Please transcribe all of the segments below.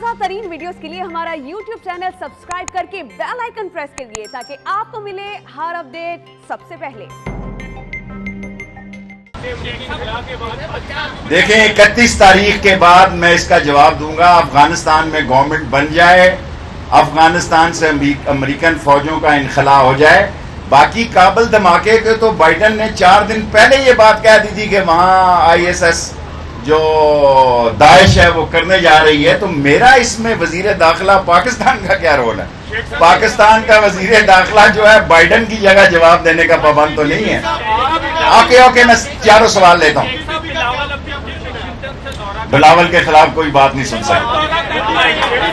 تازہ ترین ویڈیوز کے لیے ہمارا YouTube چینل سبسکرائب کر کے بیل آئیکن پریس کریے تاکہ آپ کو ملے ہر اپڈیٹ سب سے پہلے۔ دیکھیں 31 تاریخ کے بعد میں اس کا جواب دوں گا۔ افغانستان میں گورنمنٹ بن جائے، افغانستان سے امریکن فوجوں کا انخلا ہو جائے، باقی کابل دھماکے کے تو بائیڈن نے 4 دن پہلے یہ بات کہہ دی تھی کہ وہاں ISS جو داعش ہے وہ کرنے جا رہی ہے، تو میرا اس میں وزیر داخلہ پاکستان کا کیا رول ہے؟ پاکستان کا وزیر داخلہ جو ہے بائیڈن کی جگہ جواب دینے کا پابند تو نہیں ہے۔ اوکے میں چاروں سوال لیتا ہوں۔ بلاول کے خلاف کوئی بات نہیں سن سکتا،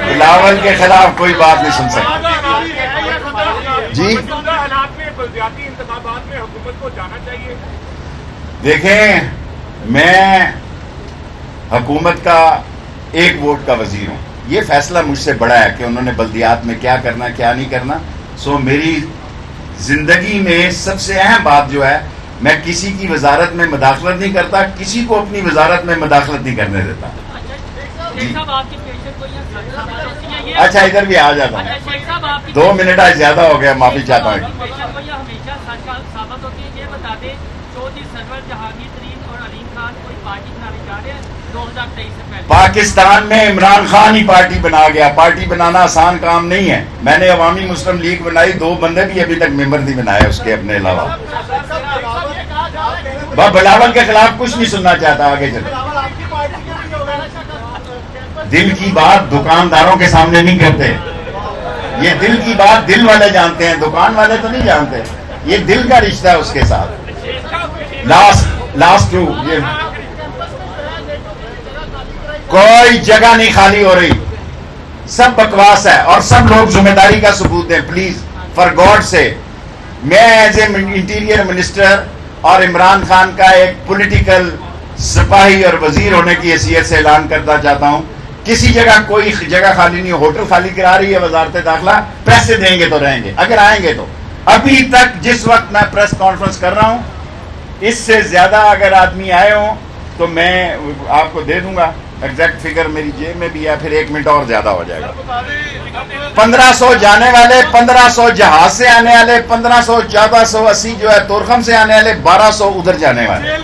بلاول کے خلاف کوئی بات نہیں سن سکتا۔ جی دیکھیں، میں حکومت کا ایک ووٹ کا وزیر ہوں، یہ فیصلہ مجھ سے بڑا ہے کہ انہوں نے بلدیات میں کیا کرنا کیا نہیں کرنا۔ سو میری زندگی میں سب سے اہم بات جو ہے، میں کسی کی وزارت میں مداخلت نہیں کرتا، کسی کو اپنی وزارت میں مداخلت نہیں کرنے دیتا۔ اچھا ادھر بھی آ جاتا ہوں، 2 منٹ آج زیادہ ہو گیا، معافی چاہتا ہوں۔ پاکستان میں عمران خان ہی پارٹی بنا گیا، پارٹی بنانا آسان کام نہیں ہے۔ میں نے عوامی مسلم لیگ بنائی، 2 بندے بھی ابھی تک ممبر نہیں بنائے اس کے اپنے علاوہ۔ بلاول کے خلاف کچھ نہیں سننا چاہتا، آگے چلے۔ دل کی بات دکانداروں کے سامنے نہیں کرتے، یہ دل کی بات دل والے جانتے ہیں، دکان والے تو نہیں جانتے، یہ دل کا رشتہ ہے اس کے ساتھ۔ لاسٹ 2 یہ کوئی جگہ نہیں خالی ہو رہی، سب بکواس ہے اور سب لوگ ذمہ داری کا ثبوت دیں پلیز، فار گاڈ سے۔ میں ایز اے انٹیریئر منسٹر اور عمران خان کا ایک پولیٹیکل سپاہی اور وزیر ہونے کی حیثیت سے اعلان کرنا چاہتا ہوں، کسی جگہ کوئی جگہ خالی نہیں، ہوٹل خالی کرا رہی ہے وزارت داخلہ، پیسے دیں گے تو رہیں گے اگر آئیں گے تو۔ ابھی تک جس وقت میں پریس کانفرنس کر رہا ہوں، اس سے زیادہ اگر آدمی آئے ہوں تو میں آپ کو دے دوں گا، ایگزیکٹ فگر میری جیب میں بھی ہے، پھر 1 منٹ اور زیادہ ہو جائے گا۔ 1500 جانے والے، 1500 جہاز سے آنے والے، 1500 1480 جو ہے تورخم سے آنے والے، 1200 ادھر جانے والے۔